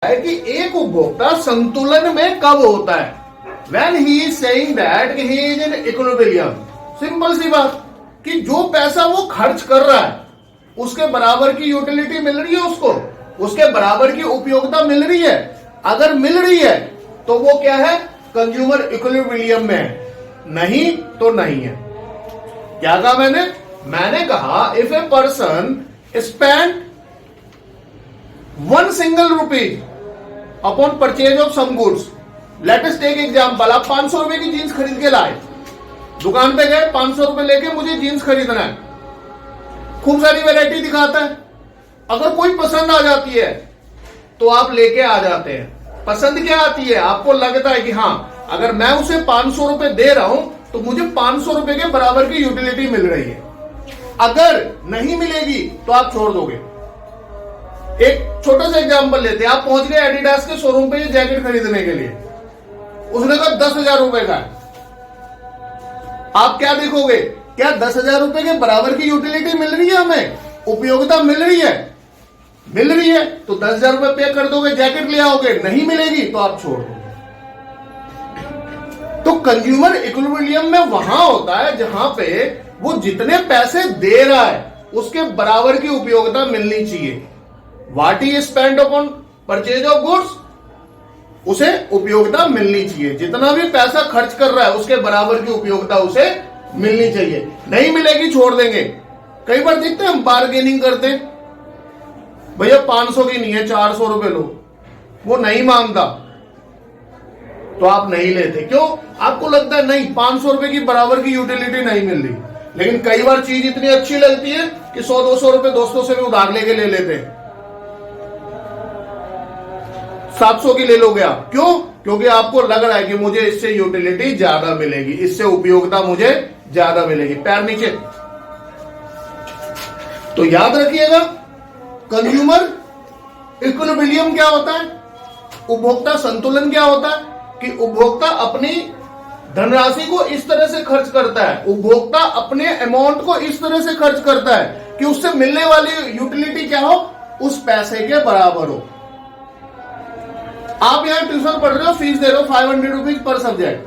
है कि एक उपभोक्ता संतुलन में कब होता है? When he is saying that he is in equilibrium. Simple सी बात कि जो पैसा वो खर्च कर रहा है उसके बराबर की यूटिलिटी मिल रही है, उसके बराबर की उपयोगिता मिल रही है। अगर मिल रही है तो वो क्या है? कंज्यूमर इक्विलिब्रियम में है, नहीं तो नहीं है। क्या कहा मैंने कहा if a person spend one single rupees upon purchase of some goods, let us take example, आप 500 रुपए की जींस खरीद के लाए, दुकान पे गए, 500 रुपए लेके मुझे जींस खरीदना है, खूब सारी वैरायटी दिखाता है। अगर कोई पसंद आ जाती है तो आप लेके आ जाते हैं। पसंद क्या आती है? आपको लगता है कि हाँ, अगर मैं उसे 500 रुपए दे रहा हूं तो मुझे 500 रुपए के बराबर की यूटिलिटी मिल रही है। अगर नहीं मिलेगी तो आप छोड़ दोगे। एक छोटा सा एग्जांपल लेते हैं, आप पहुंच गए एडिडास के शोरूम पे ये जैकेट खरीदने के लिए, उसने कहा 10,000 रुपए का। आप क्या देखोगे? क्या 10,000 रुपए के बराबर की यूटिलिटी मिल रही है, हमें उपयोगिता मिल रही है? मिल रही है तो 10,000 रुपए पे कर दोगे, जैकेट ले आओगे। नहीं मिलेगी तो आप छोड़ दोगे। तो कंज्यूमर इक्विलिब्रियम में वहां होता है जहां पे वो जितने पैसे दे रहा है उसके बराबर की उपयोगिता मिलनी चाहिए। What he spent upon purchase of goods, उसे उपयोगिता मिलनी चाहिए। जितना भी पैसा खर्च कर रहा है उसके बराबर की उपयोगिता उसे मिलनी चाहिए। नहीं मिलेगी छोड़ देंगे। कई बार देखते हैं हम बार्गेनिंग करते, भैया 500 की नहीं है 400 रुपए लो, वो नहीं मांगता तो आप नहीं लेते। क्यों? आपको लगता है नहीं 500 रुपए की बराबर की यूटिलिटी नहीं मिल रही। लेकिन कई बार चीज इतनी अच्छी लगती है कि 100-200 रुपए दोस्तों से भी उधार लेके ले लेते हैं, 700 की ले लोगे आप। क्यों? क्योंकि आपको लग रहा है कि मुझे इससे यूटिलिटी ज्यादा मिलेगी, इससे उपयोगिता मुझे ज्यादा मिलेगी। पैर नीचे। तो याद रखिएगा, कंज्यूमर इक्विलिब्रियम क्या होता है, उपभोक्ता संतुलन क्या होता है कि उपभोक्ता अपनी धनराशि को इस तरह से खर्च करता है, उपभोक्ता अपने अमाउंट को इस तरह से खर्च करता है कि उससे मिलने वाली यूटिलिटी क्या हो, उस पैसे के बराबर हो। आप यहां ट्यूशन पढ़ रहे हो, फीस दे रहे हो 500 रुपीज पर सब्जेक्ट,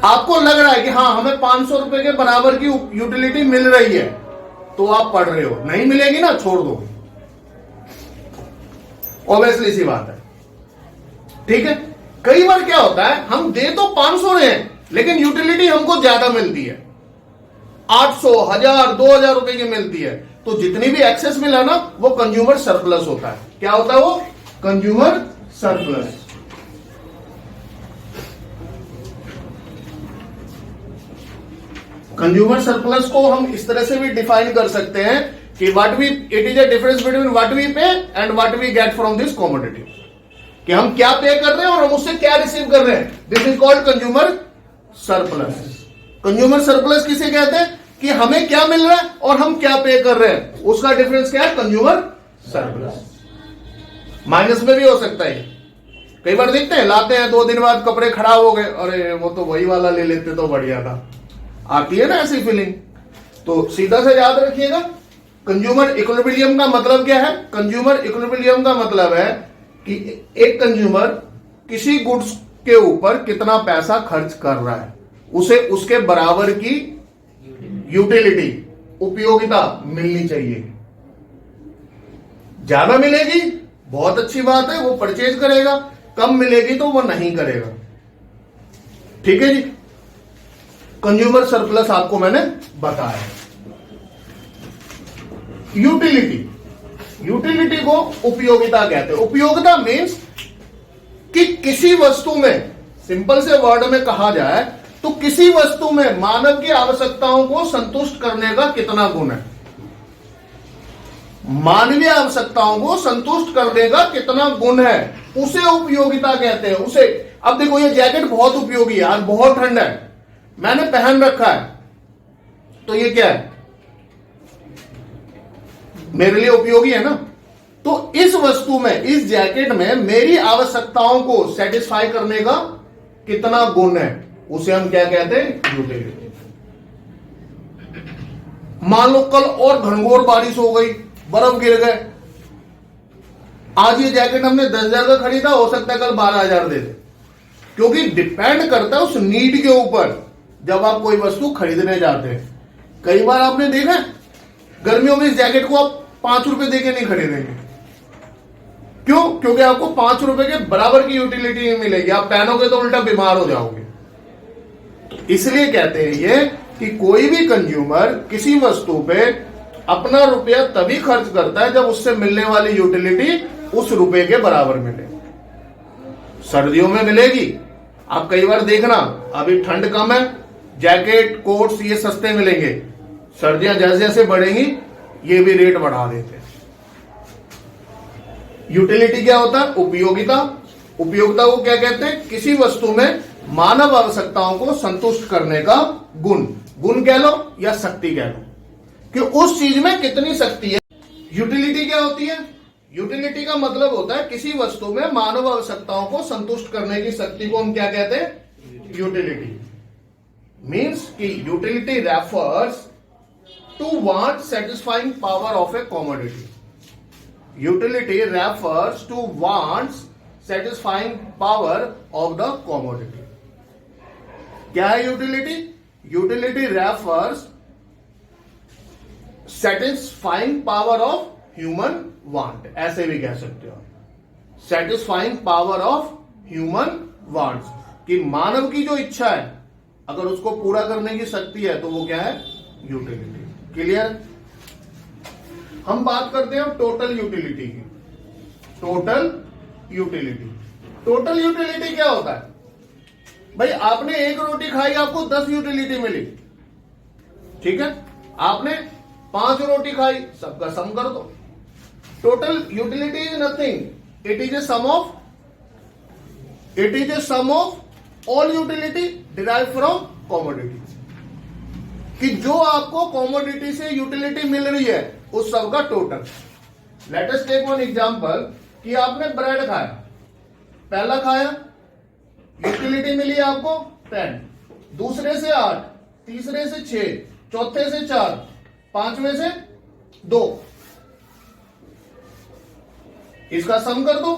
आपको लग रहा है कि हाँ हमें 500 रुपए के बराबर की यूटिलिटी मिल रही है तो आप पढ़ रहे हो। नहीं मिलेगी ना, छोड़ दो। ऑब्वियसली सी बात है, ठीक है। कई बार क्या होता है, हम दे तो 500 रहे हैं लेकिन यूटिलिटी हमको ज्यादा मिलती है, 800, 1000, 2000 रुपए की मिलती है। तो जितनी भी एक्सेस मिला ना वो कंज्यूमर सरप्लस होता है। क्या होता है वो? Consumer surplus. कंज्यूमर सरप्लस को हम इस तरह से भी डिफाइन कर सकते हैं कि it is a difference between what we pay and what we get from this commodity, कि हम क्या पे कर रहे हैं और हम उससे क्या रिसीव कर रहे हैं। This is called consumer surplus. Consumer surplus किसे कहते हैं? कि हमें क्या मिल रहा है और हम क्या पे कर रहे हैं, उसका डिफरेंस क्या है? Consumer surplus. माइनस में भी हो सकता है। कई बार देखते हैं, लाते हैं 2 दिन बाद कपड़े खराब हो गए, अरे वो तो वही वाला ले लेते तो बढ़िया था। आती है ना ऐसी फीलिंग। तो सीधा से याद रखिएगा, कंज्यूमर इक्विलिब्रियम का मतलब क्या है? कंज्यूमर इक्विलिब्रियम का मतलब है कि एक कंज्यूमर किसी गुड्स के ऊपर कितना पैसा खर्च कर रहा है, उसे उसके बराबर की यूटिलिटी, उपयोगिता मिलनी चाहिए। ज्यादा मिलेगी बहुत अच्छी बात है, वो परचेज करेगा, कम मिलेगी तो वो नहीं करेगा। ठीक है जी। कंज्यूमर सरप्लस आपको मैंने बताया। यूटिलिटी को उपयोगिता कहते हैं। उपयोगिता मीन्स कि किसी वस्तु में, सिंपल से वर्ड में कहा जाए तो किसी वस्तु में मानव की आवश्यकताओं को संतुष्ट करने का कितना गुण है, मानवीय आवश्यकताओं को संतुष्ट करने का कितना गुण है, उसे उपयोगिता कहते हैं। उसे, अब देखो ये जैकेट बहुत उपयोगी है, आज बहुत ठंड है, मैंने पहन रखा है, तो ये क्या है? मेरे लिए उपयोगी है ना। तो इस वस्तु में, इस जैकेट में मेरी आवश्यकताओं को सेटिस्फाई करने का कितना गुण है, उसे हम क्या कहते हैं? यूटिलिटी। मान लो कल और घनघोर बारिश हो गई, बर्फ गिर गए, आज ये जैकेट हमने 10,000 का खरीदा, हो सकता है कल 12,000 दे दे, क्योंकि डिपेंड करता है उस नीड के ऊपर। जब आप कोई वस्तु खरीदने जाते हैं, कई बार आपने देखा गर्मियों में इस जैकेट को आप 5 रुपए देके नहीं खरीदेंगे। क्यों? क्योंकि आपको 5 रुपए के बराबर की यूटिलिटी नहीं मिलेगी, आप पहनोगे तो उल्टा बीमार हो जाओगे। तो इसलिए कहते हैं ये कि कोई भी कंज्यूमर किसी वस्तु पे अपना रुपया तभी खर्च करता है जब उससे मिलने वाली यूटिलिटी उस रुपए के बराबर मिले। सर्दियों में मिलेगी, आप कई बार देखना अभी ठंड कम है, जैकेट कोट्स ये सस्ते मिलेंगे, सर्दियां जैसे जैसे बढ़ेंगी ये भी रेट बढ़ा देते हैं। यूटिलिटी क्या होता है? उपयोगिता। उपयोगिता को क्या कहते हैं? किसी वस्तु में मानव आवश्यकताओं को संतुष्ट करने का गुण। गुण कह लो या शक्ति कह लो, कि उस चीज में कितनी शक्ति है। यूटिलिटी क्या होती है? यूटिलिटी का मतलब होता है किसी वस्तु में मानव आवश्यकताओं को संतुष्ट करने की शक्ति को हम क्या कहते हैं? यूटिलिटी। मीन्स कि utility refers to want satisfying power of a commodity. Utility refers to wants satisfying power of the commodity. क्या है utility? Utility refers satisfying power of human want, ऐसे भी कह सकते हो। Satisfying power of human wants, कि मानव की जो इच्छा है अगर उसको पूरा करने की शक्ति है तो वो क्या है? यूटिलिटी। क्लियर? हम बात करते हैं टोटल यूटिलिटी की। Total utility. टोटल यूटिलिटी क्या होता है? भाई आपने एक रोटी खाई, आपको 10 यूटिलिटी मिली, ठीक है? आपने 5 रोटी खाई, सबका सम कर दो। Total utility is nothing, it is a sum of all utility derive from commodity. कि जो आपको कमोडिटी से यूटिलिटी मिल रही है उस सब का total. Let us take one example कि आपने ब्रेड खाया, पहला खाया, यूटिलिटी मिली आपको 10, दूसरे से 8, तीसरे से 6, चौथे से 4, पांचवें से 2, इसका सम कर दो।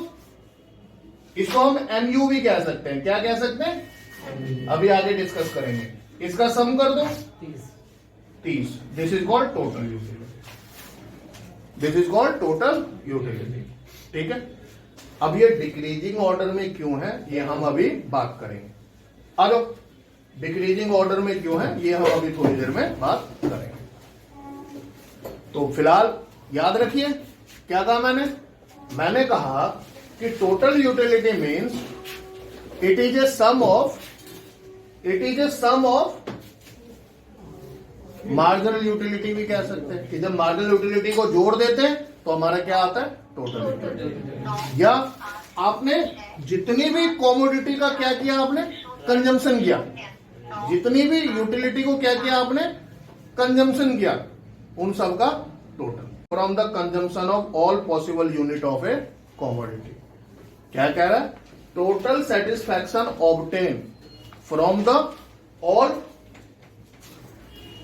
इसको हम एमयू भी कह सकते हैं। क्या कह सकते हैं? अभी आगे डिस्कस करेंगे। इसका सम कर दो 30। This is called total utility. This is called total utility. ठीक है? अब ये डिक्रीजिंग ऑर्डर में क्यों है ये हम अभी बात करेंगे। अरे डिक्रीजिंग ऑर्डर में क्यों है ये हम अभी थोड़ी देर में बात करेंगे। तो फिलहाल याद रखिए क्या कहा मैंने कहा कि total utility means it is a sum of marginal utility भी कह सकते हैं, कि जब मार्जिनल यूटिलिटी को जोड़ देते हैं तो हमारा क्या आता है? Total utility. या आपने जितनी भी कमोडिटी का क्या किया, आपने कंजम्पशन किया, जितनी भी यूटिलिटी को क्या किया आपने? कंजम्पशन किया, उन सब का total. From the consumption of all possible unit of a commodity. क्या कह रहा है? Total satisfaction obtain from the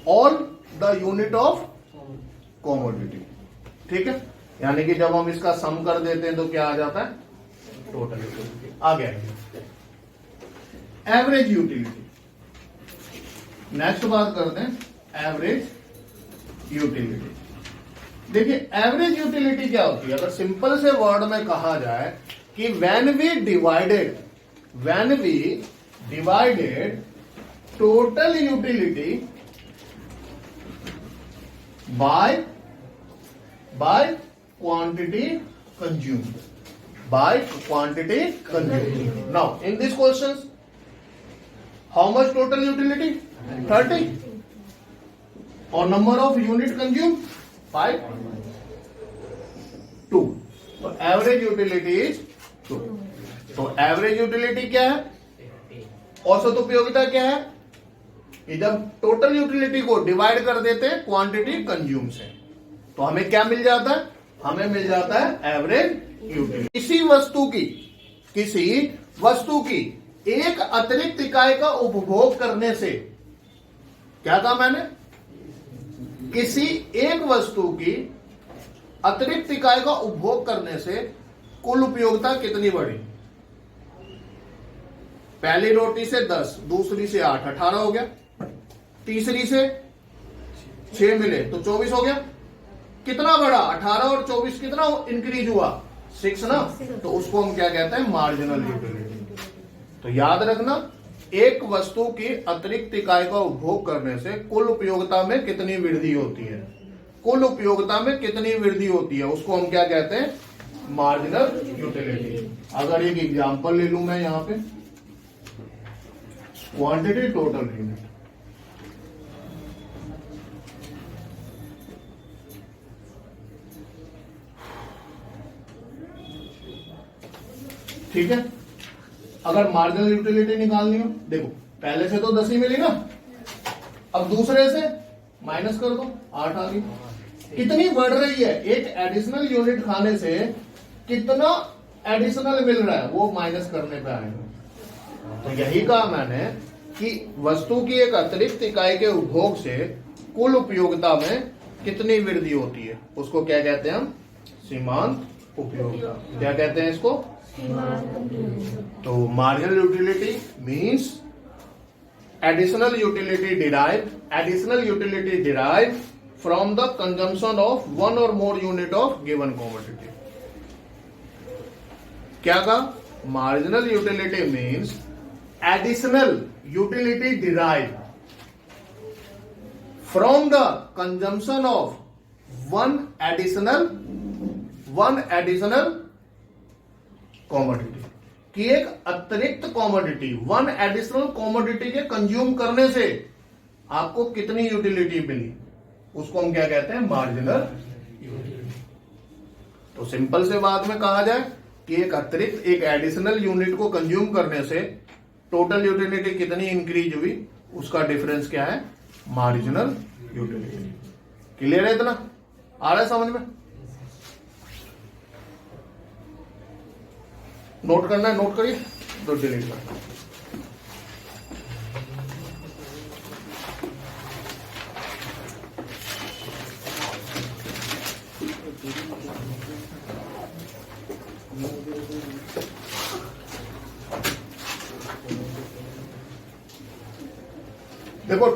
all the unit of commodity. ठीक है? यानी कि जब हम इसका सम कर देते हैं तो क्या आ जाता है? Total utility. आ गया एवरेज यूटिलिटी। नेक्स्ट बात करते हैं एवरेज यूटिलिटी। देखिए एवरेज यूटिलिटी क्या होती है? अगर सिंपल से वर्ड में कहा जाए कि when we divided total utility by quantity consumed, now in this question how much total utility? 30 और नंबर ऑफ यूनिट कंज्यूम 5, 2। तो एवरेज यूटिलिटी इज 2। तो एवरेज यूटिलिटी क्या है? औसत उपयोगिता क्या है? कि जब टोटल यूटिलिटी को डिवाइड कर देते हैं क्वांटिटी कंज्यूम से तो हमें क्या मिल जाता है? हमें मिल जाता है एवरेज यूटिलिटी। किसी वस्तु की एक अतिरिक्त इकाई का उपभोग करने से, क्या कहा मैंने? किसी एक वस्तु की अतिरिक्त इकाई का उपभोग करने से कुल उपयोगिता कितनी बढ़ी? पहली रोटी से 10, दूसरी से 8, 18 हो गया, तीसरी से 6 मिले तो 24 हो गया। कितना बढ़ा? 18 और 24 कितना इंक्रीज हुआ? 6 ना। तो उसको हम क्या कहते हैं? Marginal utility. तो याद रखना, एक वस्तु की अतिरिक्त इकाई का उपभोग करने से कुल उपयोगिता में कितनी वृद्धि होती है, कुल उपयोगिता में कितनी वृद्धि होती है, उसको हम क्या कहते हैं? Marginal utility. अगर एक एग्जांपल ले लूं मैं यहां पे, क्वांटिटी टोटल यूनिट, ठीक है। अगर मार्जिनल यूटिलिटी निकालनी हो, देखो पहले से तो 10 ही मिली ना, अब दूसरे से माइनस कर दो, 8 आ गई। कितनी बढ़ रही है? एक एडिशनल यूनिट खाने से कितना एडिशनल मिल रहा है, वो माइनस करने पे आएगा। तो यही कहा मैंने कि वस्तु की एक अतिरिक्त इकाई के उपभोग से कुल उपयोगिता में कितनी वृद्धि होती है, उसको क्या कहते हैं हम? सीमांत उपयोगिता। क्या कहते हैं इसको? तो marginal utility means additional utility derived from the consumption of one or more unit of given commodity. क्या कहा? marginal utility means additional utility derived from the consumption of one additional commodity, कि एक अतिरिक्त कॉमोडिटी, वन एडिशनल कॉमोडिटी के consume करने से आपको कितनी यूटिलिटी मिली, उसको हम क्या कहते हैं? Marginal utility. तो सिंपल से बात में कहा जाए कि एक अतिरिक्त, एक एडिशनल यूनिट को कंज्यूम करने से टोटल यूटिलिटी कितनी इंक्रीज हुई, उसका डिफरेंस क्या है? Marginal utility. क्लियर है? इतना आ रहा है समझ में? नोट करना है? नोट करिए, तो डिलीट करना। देखो,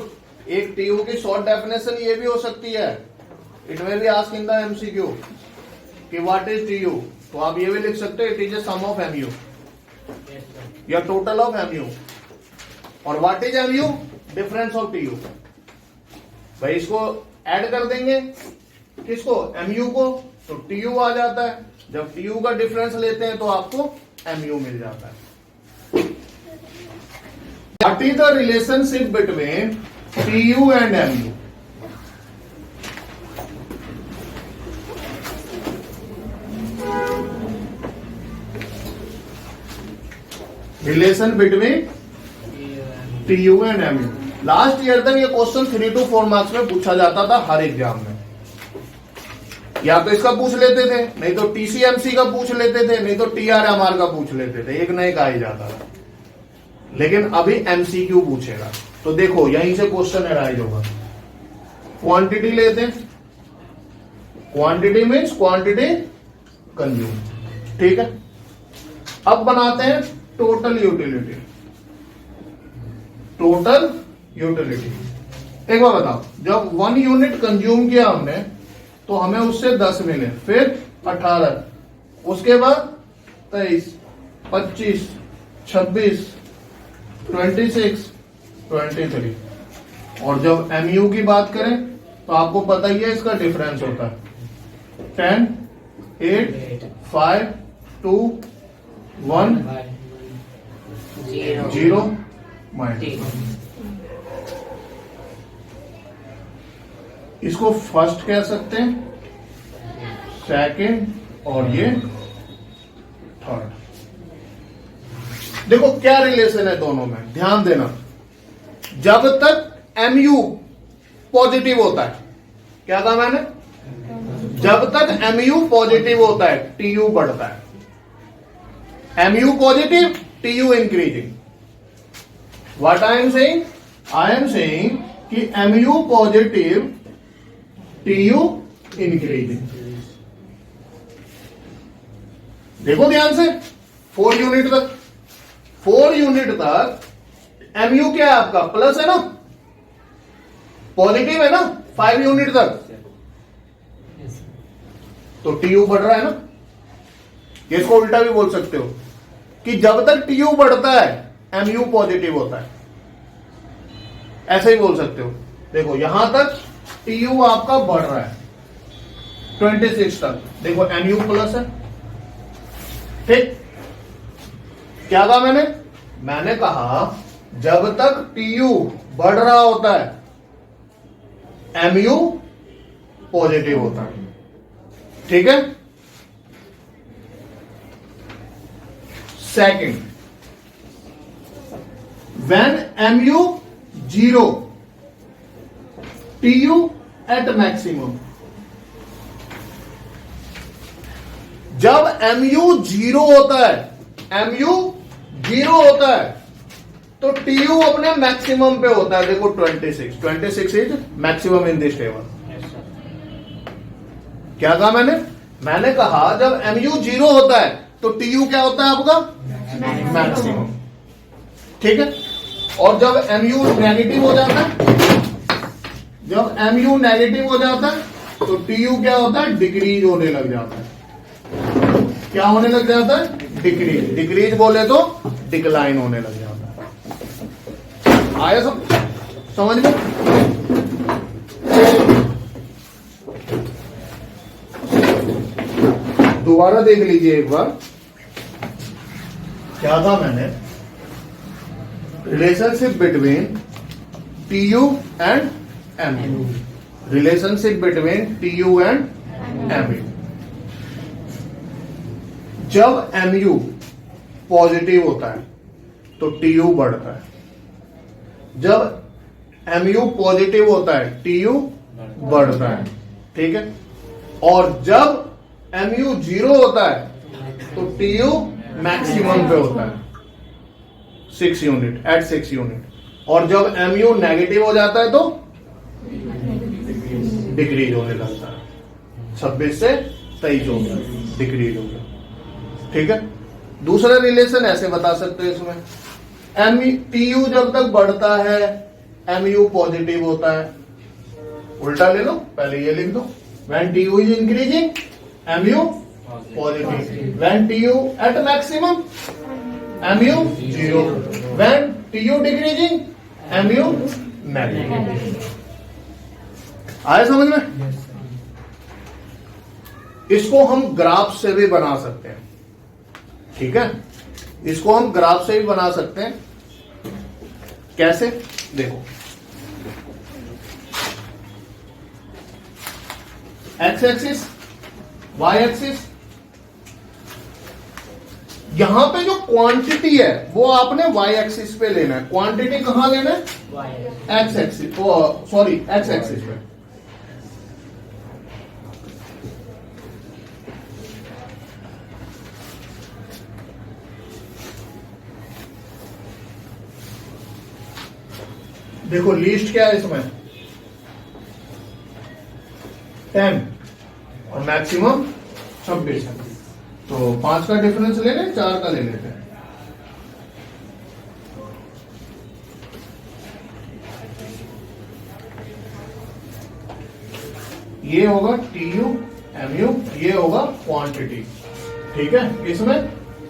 एक टीयू की शॉर्ट डेफिनेशन ये भी हो सकती है, इट में भी आस्क इन द एमसीक्यू कि व्हाट इज टीयू। तो आप ये भी लिख सकते हैं, it is a sum of MU या टोटल ऑफ एमयू। और what is MU? Difference of TU. भाई इसको ऐड कर देंगे, किसको? एमयू को, तो टीयू आ जाता है। जब टीयू का डिफरेंस लेते हैं तो आपको एमयू मिल जाता है। What is the relationship between TU and MU? Relation between TU and MU. Last year तक ये क्वेश्चन 3 to 4 मार्क्स में पूछा जाता था हर एग्जाम में। या तो इसका पूछ लेते थे, नहीं तो टीसीएमसी का पूछ लेते थे, नहीं तो टीआरएमआर का पूछ लेते थे, एक नहीं कहा ही जाता था। लेकिन अभी एमसीक्यू पूछेगा। तो देखो यहीं से क्वेश्चन अराइज होगा। क्वांटिटी लेते हैं, क्वांटिटी मीन्स क्वांटिटी कंज्यूम, ठीक है। अब बनाते हैं टोटल यूटिलिटी। टोटल यूटिलिटी, एक बार बताओ, जब 1 यूनिट कंज्यूम किया हमने तो हमें उससे 10 मिले, फिर 18, उसके बाद 23, 25, 26, 26, 23। और जब एमयू की बात करें तो आपको पता ही है इसका डिफरेंस होता है 10, 8, 5, 2, 1, 0, -1। इसको फर्स्ट कह सकते हैं, सेकंड, और ये थर्ड। देखो क्या रिलेशन है दोनों में, ध्यान देना। जब तक एमयू पॉजिटिव होता है, क्या कहा मैंने? जब तक एमयू पॉजिटिव होता है टीयू बढ़ता है। MU positive, TU increasing. What I am saying? I am saying कि एमयू पॉजिटिव, टीयू इंक्रीजिंग। देखो ध्यान से, 4 यूनिट तक, 4 यूनिट तक एमयू क्या है आपका, प्लस है ना, पॉजिटिव है ना, 5 यूनिट तक तो टीयू बढ़ रहा है ना। इसको उल्टा भी बोल सकते हो कि जब तक टीयू बढ़ता है एमयू पॉजिटिव होता है, ऐसे ही बोल सकते हो। देखो यहां तक टीयू आपका बढ़ रहा है 26 तक, देखो एमयू प्लस है, ठीक। क्या कहा मैंने कहा जब तक टीयू बढ़ रहा होता है एमयू पॉजिटिव होता है, ठीक है। Second, when MU 0 TU at maximum, जब एमयू 0 होता है, एमयू 0 होता है तो टीयू अपने मैक्सिमम पे होता है। देखो 26 is maximum in this table. क्या कहा मैंने कहा जब एमयू 0 होता है तो टीयू क्या होता है आपका, मैक्सिमम, ठीक है। और जब एमयू नेगेटिव हो जाता है, जब एमयू नेगेटिव हो जाता है तो टीयू क्या होता है, डिक्रीज होने लग जाता है। क्या होने लग जाता है, डिक्रीज। डिक्रीज बोले तो डिक्लाइन होने लग जाता है। आया समझ में। दोबारा देख लीजिए एक बार, क्या था मैंने, relationship between TU and MU, relationship between TU and MU. जब एमयू पॉजिटिव होता है तो टीयू बढ़ता है, जब एमयू पॉजिटिव होता है टीयू बढ़ता है, ठीक है। और जब एमयू 0 होता है तो टीयू मैक्सिमम पे होता है 6 यूनिट, एट 6 यूनिट। और जब एमयू नेगेटिव हो जाता है तो डिक्रीज होने लगता है, 26 से 23 हो गया, डिक्रीज हो गया, ठीक है। दूसरा रिलेशन ऐसे बता सकते हैं इसमें, टीयू जब तक बढ़ता है एमयू पॉजिटिव होता है, उल्टा ले लो, पहले ये लिख दो, when TU is increasing MU positive, when TU at maximum MU 0, when TU decreasing MU negative. आया समझ में। इसको हम ग्राफ से भी बना सकते हैं, ठीक है। इसको हम ग्राफ से भी बना सकते हैं। कैसे, देखो एक्स एक्सिस, वाई एक्सिस, यहां पे जो क्वांटिटी है वो आपने वाई एक्सिस पे लेना है। क्वांटिटी कहां लेना है, x axis, sorry x axis पे। देखो लीस्ट क्या है इसमें, 10 और मैक्सिमम 26 है, तो 5 का डिफरेंस ले लें, 4 का ले लेते हैं। ये होगा टीयू एमयू, ये होगा क्वांटिटी, ठीक है। इसमें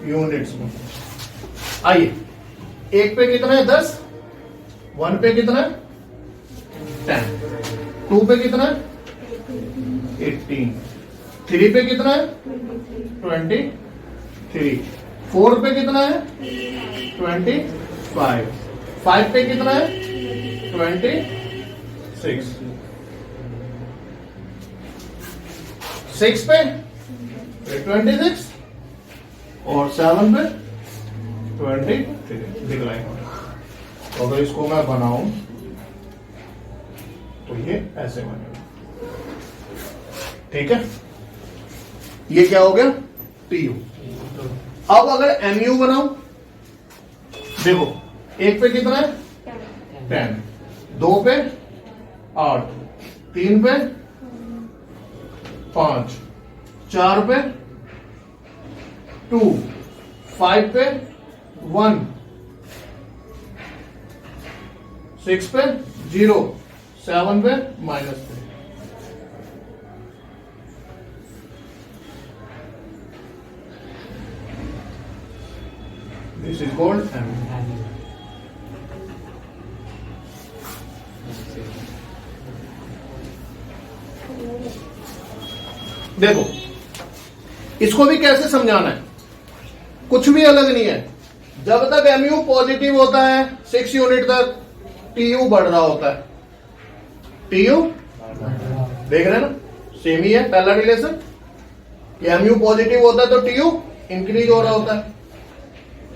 यूनिट्स में आइए, एक पे कितना है 10, 1 पे कितना है 10, 2 पे कितना है 18, 3 पे कितना है 23, 4 पे कितना है 25, 5 पे कितना है 26, 6 पे 26 और 7 पे 23 डिक्लाइन हो। तो अगर इसको मैं बनाऊं तो ये ऐसे बनेगा, ठीक है। ये क्या हो गया, टीयू। अब अगर एमयू बनाऊं, देखो 1 पे कितना है 10, 2 पे 8, 3 पे 5, 4 पे 2, 5 पे 1, 6 पे 0, 7 पे -3। This is called M. देखो इसको भी कैसे समझाना है, कुछ भी अलग नहीं है। जब तक एमयू पॉजिटिव होता है 6 यूनिट तक टीयू बढ़ रहा होता है। टीयू देख रहे हैं ना, सेम ही है पहला रिलेशन। एमयू पॉजिटिव होता है तो टीयू इंक्रीज हो रहा होता है।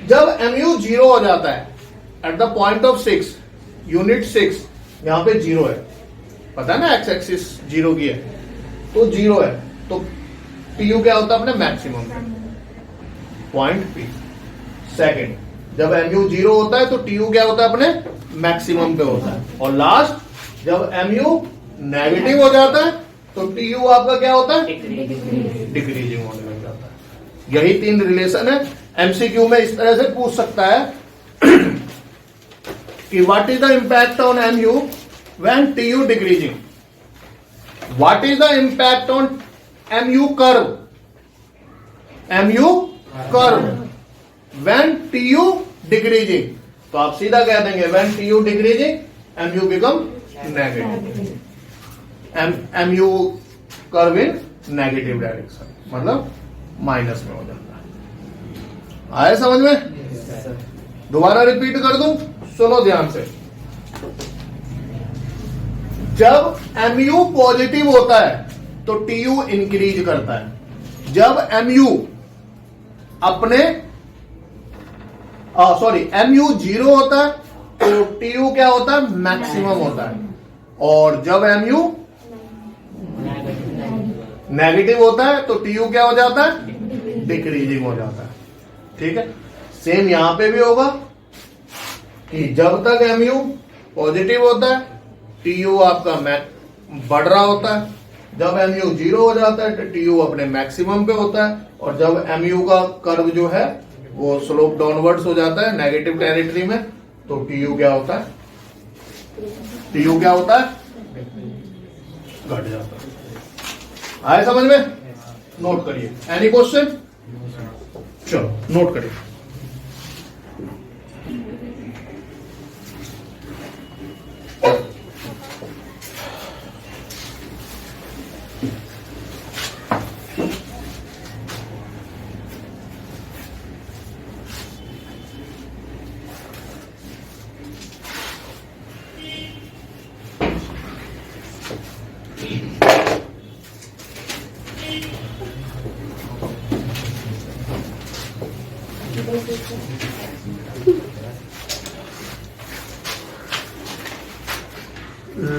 जब एमयू 0 हो जाता है at the point of 6 unit 6, यहां पे 0 है, पता है ना, एक्स एक्सिस 0 की है तो 0 है, तो टीयू क्या होता है अपने मैक्सिमम पे, पॉइंट पी। सेकेंड जब एमयू 0 होता है तो टीयू क्या होता है अपने मैक्सिमम पे होता है। और लास्ट जब एमयू नेगेटिव हो जाता है तो टीयू आपका क्या होता है, डिक्रीजिंग होने लग जाता है। यही 3 रिलेशन है। एमसीक्यू में इस तरह से पूछ सकता है कि what is the impact on MU when TU decreasing, what is the impact on MU curve, MU curve when TU decreasing. तो आप सीधा कह देंगे when TU decreasing MU become negative, MU curve in negative direction, मतलब minus में हो जाता है। आए समझ में? दोबारा रिपीट कर दूं, सुनो ध्यान से। जब एमयू पॉजिटिव होता है तो टीयू इंक्रीज करता है। जब एमयू अपने एमयू 0 होता है तो टीयू क्या होता है, मैक्सिमम होता है। और जब एमयू नेगेटिव होता है तो टीयू क्या हो जाता है, डिक्रीजिंग हो जाता है। ठीक है, सेम यहां पे भी होगा कि जब तक एमयू पॉजिटिव होता है टीयू आपका बढ़ रहा होता है। जब एमयू 0 हो जाता है तो टीयू अपने मैक्सिमम पे होता है। और जब एमयू का कर्व जो है वो स्लोप डाउनवर्ड्स हो जाता है नेगेटिव टेरिटरी में, तो टीयू क्या होता है, टीयू क्या होता है, घट जाता है। आए समझ में? नोट करिए। Any question? चलो नोट करिए।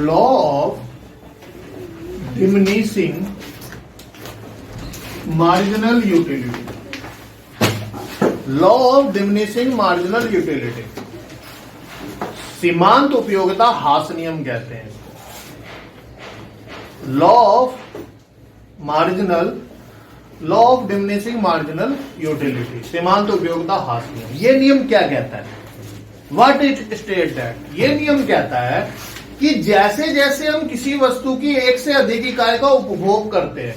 Law of diminishing marginal utility. Law of diminishing marginal utility. सीमांत उपयोगिता हास नियम कहते हैं इसको। Law of diminishing marginal utility, सीमांत उपयोगिता हास नियम। ये नियम क्या कहता है? व्हाट इट स्टेट दैट, ये नियम कहता है कि जैसे जैसे हम किसी वस्तु की एक से अधिक इकाई का उपभोग करते हैं,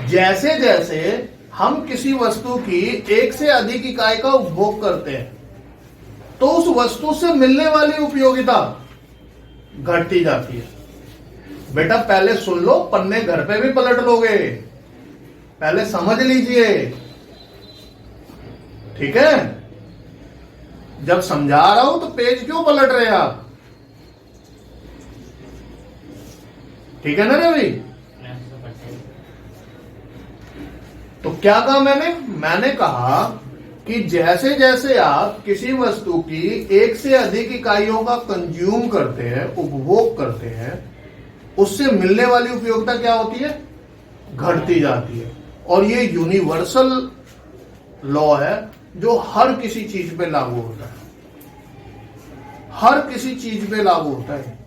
जैसे जैसे हम किसी वस्तु की एक से अधिक इकाई का उपभोग करते हैं तो उस वस्तु से मिलने वाली उपयोगिता घटती जाती है। बेटा पहले सुन लो, पन्ने घर पे भी पलट लोगे, पहले समझ लीजिए, ठीक है? जब समझा रहा हूं तो पेज क्यों पलट रहे हैं आप? ठीक है ना रवि? तो क्या कहा मैंने कहा कि जैसे जैसे आप किसी वस्तु की एक से अधिक इकाइयों का कंज्यूम करते हैं, उपभोग करते हैं, उससे मिलने वाली उपयोगिता क्या होती है, घटती जाती है। और ये यूनिवर्सल लॉ है जो हर किसी चीज पे लागू होता है, हर किसी चीज पे लागू होता है।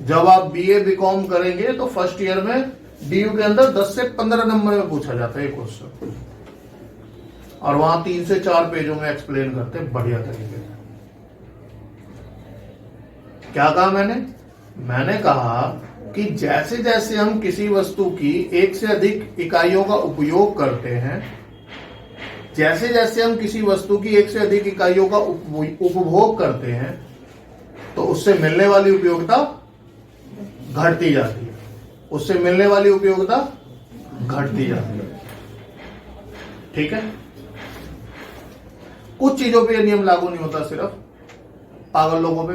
जब आप बीए बीकॉम करेंगे तो फर्स्ट ईयर में डीयू के अंदर 10 से 15 नंबर में पूछा जाता है ये क्वेश्चन, और वहां 3 से 4 पेजों में एक्सप्लेन करते हैं बढ़िया तरीके से। क्या कहा मैंने कहा कि जैसे जैसे हम किसी वस्तु की एक से अधिक इकाइयों का उपयोग करते हैं, जैसे जैसे हम किसी वस्तु की एक से अधिक इकाइयों का उपभोग करते हैं, तो उससे मिलने वाली उपयोगिता घटती जाती है, उससे मिलने वाली उपयोगिता घटती जाती है। ठीक है, कुछ चीजों पे यह नियम लागू नहीं होता, सिर्फ पागल लोगों पे।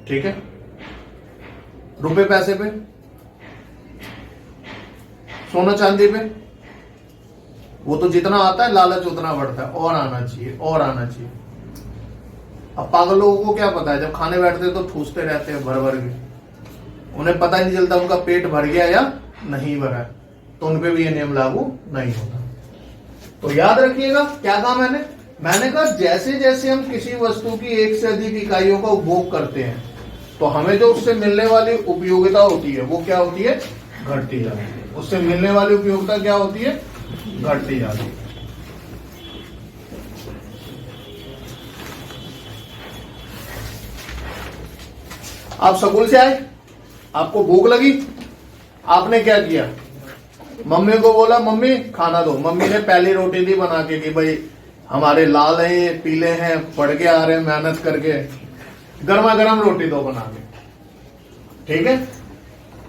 ठीक है, रुपए पैसे पे, सोना चांदी पे, वो तो जितना आता है लालच उतना बढ़ता है, और आना चाहिए और आना चाहिए। अब पागल लोगों को क्या पता है, जब खाने बैठते हैं तो ठूसते रहते हैं भर भर के, उन्हें पता ही नहीं चलता उनका पेट भर गया या नहीं भरा है, तो उनपे भी ये नियम लागू नहीं होता। तो याद रखिएगा क्या कहा मैंने कहा जैसे जैसे हम किसी वस्तु की एक से अधिक इकाइयों का उपभोग करते हैं, तो हमें जो उससे मिलने वाली उपयोगिता होती है वो क्या होती है, घटती जाती है। उससे मिलने वाली उपयोगिता क्या होती है, घटती जाती है। आप स्कूल से आए, आपको भूख लगी, आपने क्या किया, मम्मी को बोला मम्मी खाना दो। मम्मी ने पहली रोटी दी बना के कि भाई हमारे लाल हैं पीले हैं, पढ़ के आ रहे हैं मेहनत करके, गर्मा गर्म रोटी दो बना के। ठीक है,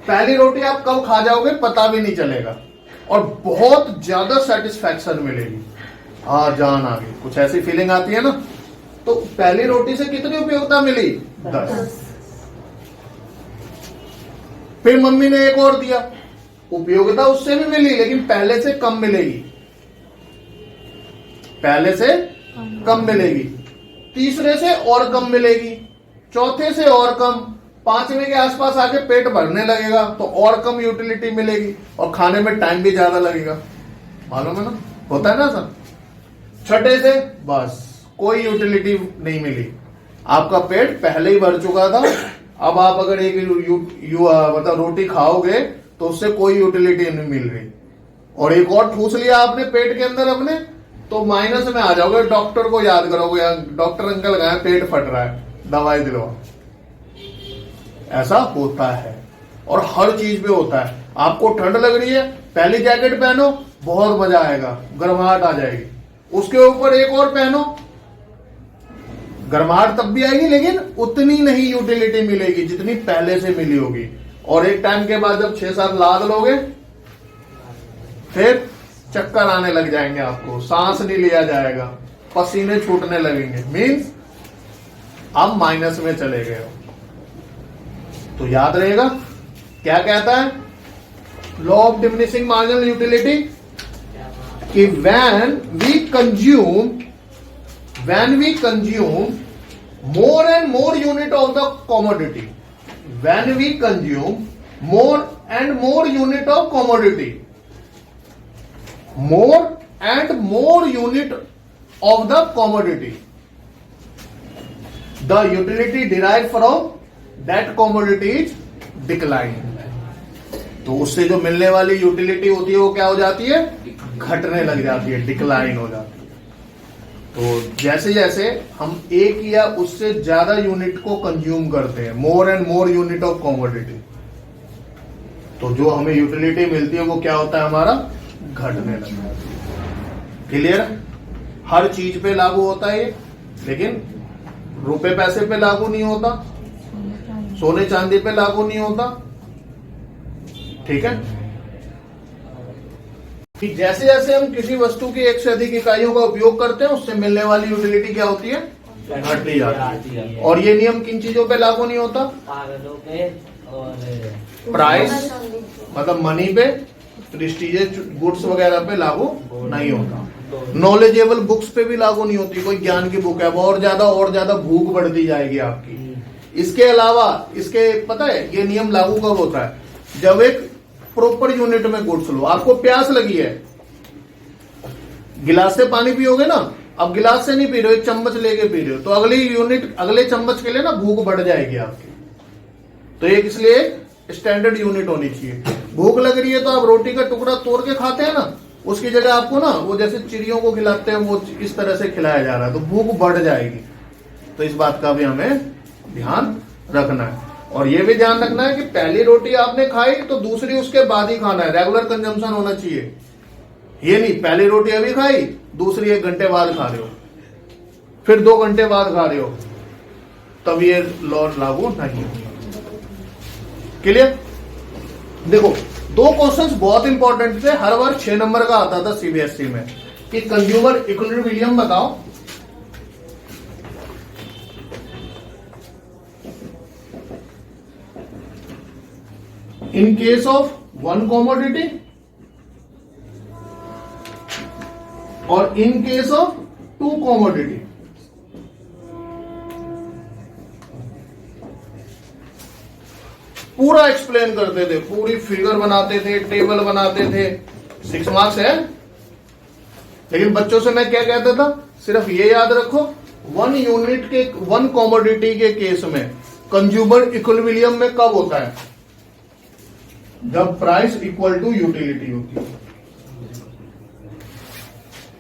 पहली रोटी आप कब खा जाओगे पता भी नहीं चलेगा, और बहुत ज्यादा सेटिस्फैक्शन मिलेगी, हाँ जान आ गई, कुछ ऐसी फीलिंग आती है ना। तो पहली रोटी से कितनी उपयोगिता मिली, 10। फिर मम्मी ने एक और दिया, उपयोगिता उससे भी मिली लेकिन पहले से कम मिलेगी, पहले से कम मिलेगी, तीसरे से और कम मिलेगी, चौथे से और कम, पांचवे के आसपास आके पेट भरने लगेगा तो और कम यूटिलिटी मिलेगी, और खाने में टाइम भी ज्यादा लगेगा, मालूम है ना, होता है ना सर। छठे से बस कोई यूटिलिटी नहीं मिली, आपका पेट पहले ही भर चुका था। अब आप अगर एक मतलब रोटी खाओगे तो उससे कोई यूटिलिटी नहीं मिल रही, और एक और ठूस लिया आपने पेट के अंदर अपने, तो माइनस में आ जाओगे, डॉक्टर को याद करोगे, डॉक्टर अंकल गए पेट फट रहा है दवाई दिलवा। ऐसा होता है, और हर चीज पे होता है। आपको ठंड लग रही है, पहली जैकेट पहनो, बहुत मजा आएगा, गर्माहट आ जाएगी, उसके ऊपर एक और पहनो, गर्माहट तब भी आएगी लेकिन उतनी नहीं यूटिलिटी मिलेगी जितनी पहले से मिली होगी। और एक टाइम के बाद जब 6-7 लाद लोगे फिर चक्कर आने लग जाएंगे, आपको सांस नहीं लिया जाएगा, पसीने छूटने लगेंगे, मीन्स आप माइनस में चले गए हो। तो याद रहेगा क्या कहता है law of diminishing marginal utility, कि when we consume more and more unit of the commodity, when we consume more and more unit of commodity, more and more unit of the commodity, the utility derived from that commodity is declining। तो उससे जो मिलने वाली utility होती है वो क्या हो जाती है, घटने लग जाती है, डिक्लाइन हो जाती है। तो जैसे जैसे हम एक या उससे ज्यादा यूनिट को कंज्यूम करते हैं, मोर and more unit of commodity, तो जो हमें यूटिलिटी मिलती है वो क्या होता है, हमारा घटने लगता है। क्लियर, हर चीज पे लागू होता है ये, लेकिन रुपए पैसे पे लागू नहीं होता, सोने चांदी पे लागू नहीं होता। ठीक है, कि जैसे जैसे हम किसी वस्तु की एक से अधिक इकाइयों का उपयोग करते हैं उससे मिलने वाली यूटिलिटी क्या होती है, घटती जाती है। और ये नियम किन चीजों पे लागू नहीं होता, प्राइस मतलब मनी पे, प्रेस्टीजियस गुड्स वगैरह पे लागू नहीं होता, नॉलेजेबल बुक्स पे भी लागू नहीं होती। कोई ज्ञान की बुक है वो और ज्यादा भूख बढ़ती जाएगी आपकी। इसके अलावा इसके पता है ये नियम लागू कब होता है, जब एक प्रॉपर यूनिट में गुड्स लो, आपको प्यास लगी है, गिलास से पानी पियोगे ना, अब गिलास से नहीं पी रहे हो, एक चम्मच लेके पी रहे हो, तो अगली यूनिट अगले चम्मच के लिए ना भूख बढ़ जाएगी आपकी। तो एक इसलिए स्टैंडर्ड यूनिट होनी चाहिए। भूख लग रही है तो आप रोटी का टुकड़ा तोड़ के खाते हैं ना, उसकी जगह आपको ना वो जैसे चिड़ियों को खिलाते हैं वो इस तरह से खिलाया जा रहा है, तो भूख बढ़ जाएगी। तो इस बात का भी हमें ध्यान रखना है। और ये भी ध्यान रखना है कि पहली रोटी आपने खाई तो दूसरी उसके बाद ही खाना है, रेगुलर कंजम्पशन होना चाहिए। ये नहीं पहली रोटी अभी खाई, दूसरी 1 घंटे बाद खा रहे हो, फिर 2 घंटे बाद खा रहे हो, तब ये लॉ लागू नहीं होगा। क्लियर? देखो 2 क्वेश्चंस बहुत इंपॉर्टेंट थे, हर बार 6 नंबर का आता था सीबीएसई में कि कंज्यूमर इक्विलिब्रियम बताओ। इन केस ऑफ 1 कमोडिटी और इन केस ऑफ 2 कमोडिटी। पूरा एक्सप्लेन करते थे, पूरी फिगर बनाते थे, टेबल बनाते थे। 6 मार्क्स है। लेकिन बच्चों से मैं क्या कहता था, सिर्फ ये याद रखो 1 यूनिट के 1 कमोडिटी के केस में कंज्यूमर इक्विलिब्रियम में कब होता है? जब प्राइस इक्वल टू यूटिलिटी होती है।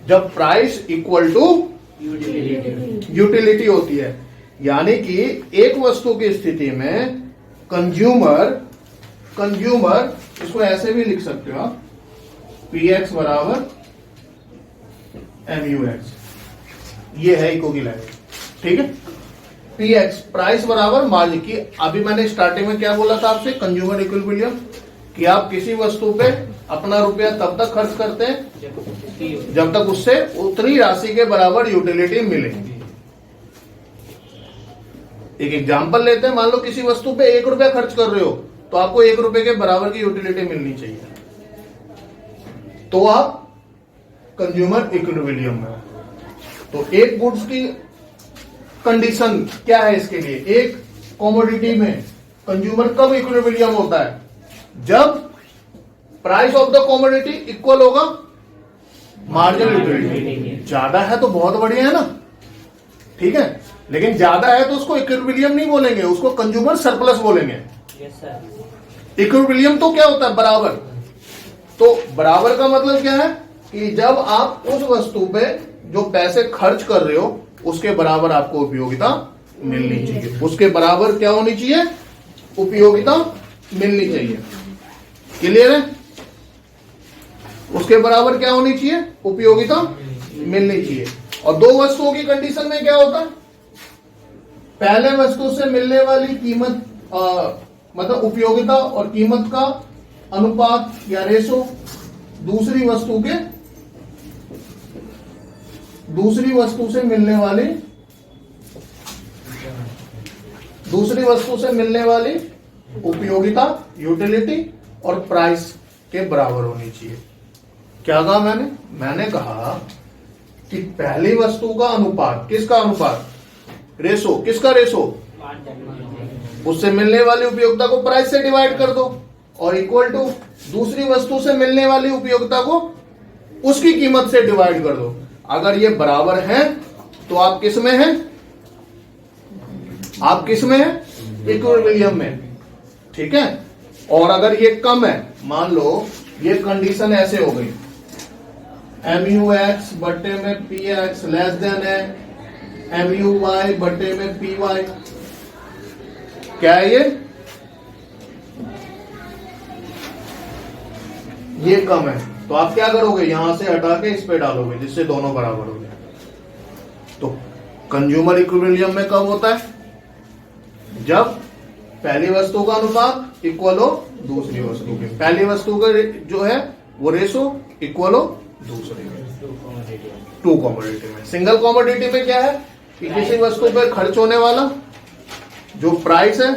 जब प्राइस इक्वल टू यूटिलिटी होती है, यानी कि एक वस्तु की स्थिति में कंज्यूमर इसको ऐसे भी लिख सकते हो आप, पी एक्स बराबर एम यू एक्स, ये है इक्विवेलेंट। ठीक है? पी एक्स प्राइस बराबर मार्जिन की। अभी मैंने स्टार्टिंग में क्या बोला था आपसे, कंज्यूमर इक्विलिब्रियम, कि आप किसी वस्तु पे अपना रुपया तब तक खर्च करते हैं जब तक उससे उतनी राशि के बराबर यूटिलिटी मिले। एक एग्जांपल लेते हैं, मान लो किसी वस्तु पे 1 रुपया खर्च कर रहे हो तो आपको 1 रुपए के बराबर की यूटिलिटी मिलनी चाहिए, तो आप कंज्यूमर इक्विलिब्रियम में। तो एक गुड्स की कंडीशन क्या है इसके लिए, एक कमोडिटी में कंज्यूमर कब इक्विलिब्रियम होता है? जब price of the commodity equal होगा मार्जिनल यूटिलिटी। ज्यादा है तो बहुत बढ़िया है ना, ठीक है, लेकिन ज्यादा है तो उसको इक्विलिब्रियम नहीं बोलेंगे, उसको कंज्यूमर सरप्लस बोलेंगे। इक्विलिब्रियम तो क्या होता है? बराबर। तो बराबर का मतलब क्या है कि जब आप उस वस्तु पे जो पैसे खर्च कर रहे हो उसके बराबर आपको उपयोगिता मिलनी चाहिए। उसके बराबर क्या होनी चाहिए? उपयोगिता मिलनी चाहिए। क्लियर है? उसके बराबर क्या होनी चाहिए? उपयोगिता मिलनी चाहिए। और 2 वस्तुओं की कंडीशन में क्या होता है? पहले वस्तु से मिलने वाली कीमत मतलब उपयोगिता और कीमत का अनुपात या रेशो दूसरी वस्तु से मिलने वाली उपयोगिता यूटिलिटी और प्राइस के बराबर होनी चाहिए। क्या कहा मैंने कहा कि पहली वस्तु का अनुपात, किसका अनुपात? रेशो। किसका रेशो? उससे मिलने वाली उपयोगिता को प्राइस से डिवाइड कर दो और इक्वल टू दूसरी वस्तु से मिलने वाली उपयोगिता को उसकी कीमत से डिवाइड कर दो। अगर ये बराबर है तो आप किस में हैं? आप किस में हैं? इक्विलिब्रियम में। ठीक है? और अगर ये कम है, मान लो ये कंडीशन ऐसे हो गई, एम यू एक्स बट्टे में पी एक्स लेस देन है एम यू वाई बट्टे में पी वाई। क्या है ये कम है, तो आप क्या करोगे? यहां से हटा के इस पे डालोगे जिससे दोनों बराबर हो जाए। तो कंज्यूमर इक्विलिब्रियम में कब होता है? जब पहली वस्तु का अनुपात इक्वल हो दूसरी वस्तु के, पहली वस्तु का जो है वो रेशो इक्वल हो दूसरी में। 2 कमोडिटी में। सिंगल कमोडिटी में क्या है कि किसी वस्तु पर खर्च होने वाला जो प्राइस है,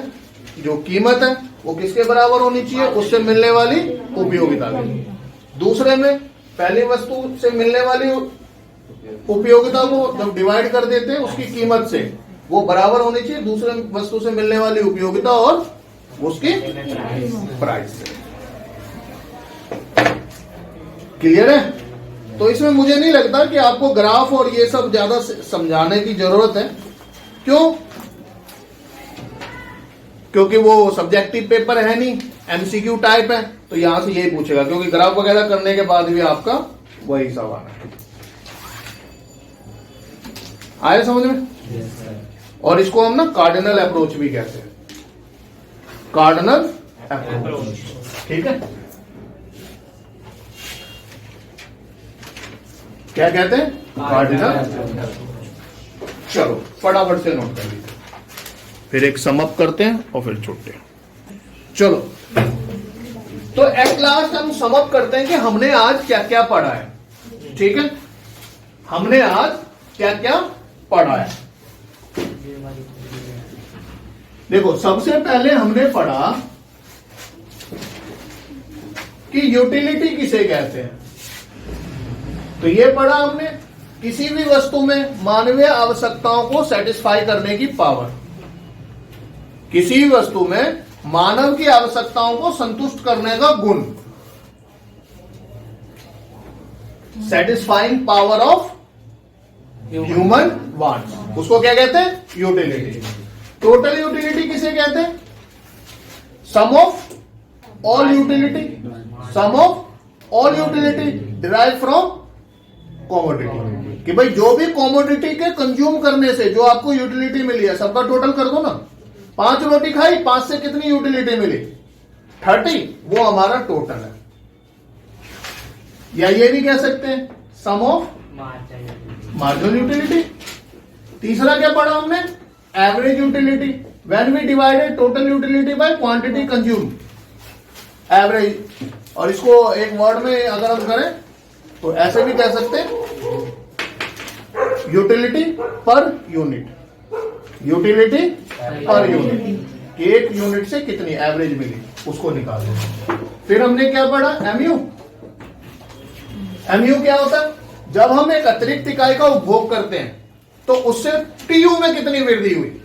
जो कीमत है, वो किसके बराबर होनी चाहिए? उससे मिलने वाली उपयोगिता की। दूसरे में पहली वस्तु से मिलने वाली उपयोगिता को जब डिवाइड कर देते हैं उसकी कीमत से, वो बराबर होनी चाहिए दूसरे वस्तु से मिलने वाली उपयोगिता और उसकी प्राइस से। क्लियर है? तो इसमें मुझे नहीं लगता कि आपको ग्राफ और ये सब ज्यादा समझाने की जरूरत है। क्यों? क्योंकि वो सब्जेक्टिव पेपर है नहीं, एमसीक्यू टाइप है, तो यहां से यही पूछेगा, क्योंकि ग्राफ वगैरह करने के बाद भी आपका वही सवाल है। आया समझ में? और इसको हम ना कार्डिनल अप्रोच भी कहते हैं, कार्डिनल अप्रोच। ठीक है, क्या कहते हैं? कार्डिनल। चलो फटाफट से नोट कर लीजिए, फिर एक समअप करते हैं और फिर छूटते हैं। चलो, तो एट लास्ट हम समअप करते हैं कि हमने आज क्या क्या पढ़ा है। ठीक है, हमने आज क्या क्या पढ़ा है। देखो, सबसे पहले हमने पढ़ा कि यूटिलिटी किसे कहते हैं। तो ये पढ़ा हमने, किसी भी वस्तु में मानवीय आवश्यकताओं को सेटिस्फाई करने की पावर, किसी भी वस्तु में मानव की आवश्यकताओं को संतुष्ट करने का गुण, satisfying power of human wants, उसको क्या कहते हैं? यूटिलिटी। टोटल यूटिलिटी किसे कहते हैं? Sum of all utility, sum of all utility derive from commodity, कि भाई जो भी कॉमोडिटी के कंज्यूम करने से जो आपको यूटिलिटी मिली है, सबका टोटल कर दो ना। 5 रोटी खाई, 5 से कितनी यूटिलिटी मिली? 30, वो हमारा टोटल है। या ये भी कह सकते हैं सम ऑफ मार्जिनल यूटिलिटी। तीसरा क्या पढ़ा हमने? Average utility, when we divided total utility by quantity consume, average. और इसको एक वर्ड में अगर हम करें तो ऐसे भी कह सकते हैं, utility per unit, utility per unit, कि एक यूनिट से कितनी एवरेज मिली उसको निकाल दो। फिर हमने क्या पढ़ा? एमयू। एमयू क्या होता है? जब हम एक अतिरिक्त इकाई का उपभोग करते हैं तो उससे टीयू में कितनी वृद्धि हुई,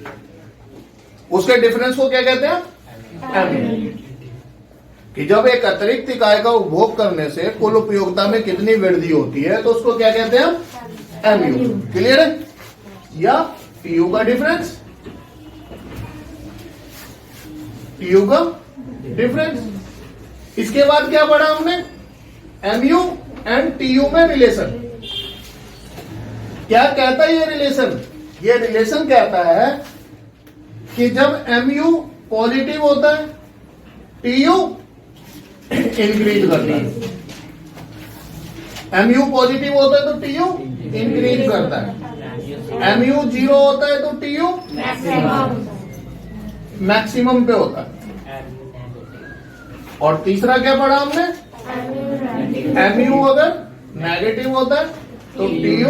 उसके डिफरेंस को क्या कहते हैं? एमयू। कि जब एक अतिरिक्त इकाई का उपभोग करने से कुल उपयोगिता में कितनी वृद्धि होती है तो उसको क्या कहते हैं? एमयू। क्लियर है? या टीयू का डिफरेंस, टीयू का डिफरेंस। इसके बाद क्या पढ़ा हमने? एमयू एंड टीयू में रिलेशन। क्या कहता है ये रिलेशन? ये रिलेशन कहता है कि जब एमयू पॉजिटिव होता है, टीयू इंक्रीज करता है। एमयू पॉजिटिव होता है तो टीयू इंक्रीज करता है। एमयू 0 होता है तो टीयू मैक्सिमम पे होता है। और तीसरा क्या पढ़ा हमने? एमयू अगर नेगेटिव होता है तो टीयू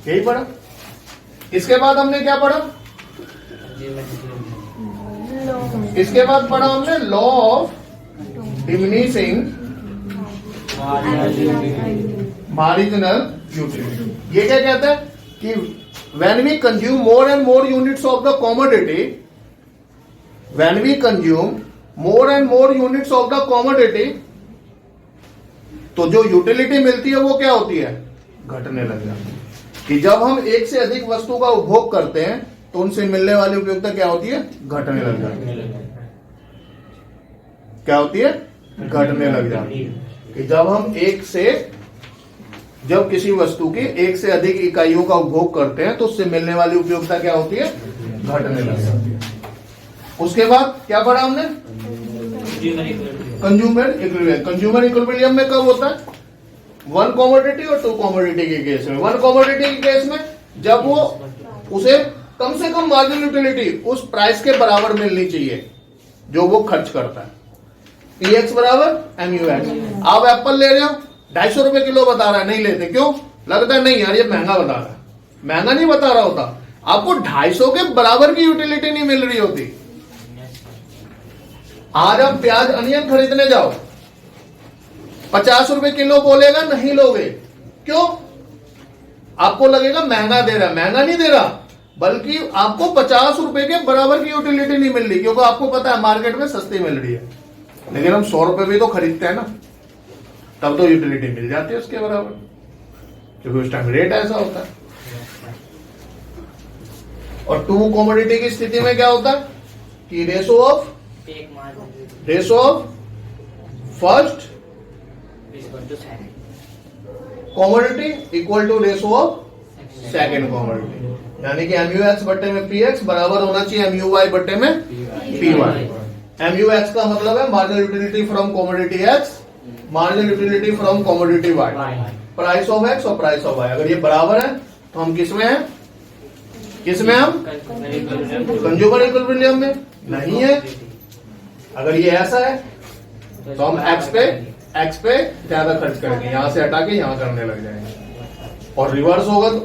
यही पढ़ा। इसके बाद हमने क्या पढ़ा? इसके बाद पढ़ा हमने law of diminishing marginal utility. ये क्या कहता है कि when we consume more and more units of the commodity, when we consume more and more units of the commodity, तो जो यूटिलिटी मिलती है वो क्या होती है? घटने लग जाती है। कि जब हम एक से अधिक वस्तु का उपभोग करते हैं तो उनसे मिलने वाली उपयोगिता क्या होती है? घटने लग जाती है। क्या होती है? घटने लग जाती है। कि जब किसी वस्तु की एक से अधिक इकाइयों का उपभोग करते हैं तो उससे मिलने वाली उपयोगिता क्या होती है? घटने लग जाती है। उसके बाद क्या पढ़ा हमने? Consumer equilibrium. कंज्यूमर इक्विलिब्रियम में कब होता है? 1 कमोडिटी और 2 कमोडिटी के केस में। 1 कमोडिटी के केस में जब वो उसे कम से कम मार्जिनल यूटिलिटी उस प्राइस के बराबर मिलनी चाहिए जो वो खर्च करता है। पीएक्स बराबर एमयूएक्स। आप एप्पल ले रहे हो, 250 रुपए किलो बता रहा है, नहीं लेते क्यों? लगता है नहीं यार ये महंगा बता रहा है। महंगा नहीं बता रहा होता, आपको 250 के बराबर की यूटिलिटी नहीं मिल रही होती। आज आप प्याज अनियन खरीदने जाओ, 50 रुपए किलो बोलेगा, नहीं लोगे। क्यों? आपको लगेगा महंगा दे रहा। महंगा नहीं दे रहा, बल्कि आपको 50 रुपए के बराबर की यूटिलिटी नहीं मिल रही, क्योंकि आपको पता है मार्केट में सस्ती मिल रही है। लेकिन हम 100 रुपए भी तो खरीदते हैं ना, तब तो यूटिलिटी मिल जाती है उसके बराबर, क्योंकि उस टाइम रेट ऐसा होता है। और 2 कमोडिटी की स्थिति में क्या होता है कि ratio of take margin ratio of first equal to second commodity equal to ratio of second commodity, यानी कि MUX बट्टे में PX बराबर होना चाहिए MUY बट्टे में PY। MUX का मतलब है marginal utility from commodity X, marginal utility from commodity Y, price of X और प्राइस ऑफ Y। अगर ये बराबर है तो हम किस में हैं, किस में हम कंज्यूमर इक्विलिब्रियम में नहीं है। अगर ये ऐसा है तो हम X पे ज्यादा खर्च करेंगे, यहां से हटा के यहां करने लग जाएंगे, और रिवर्स होगा तो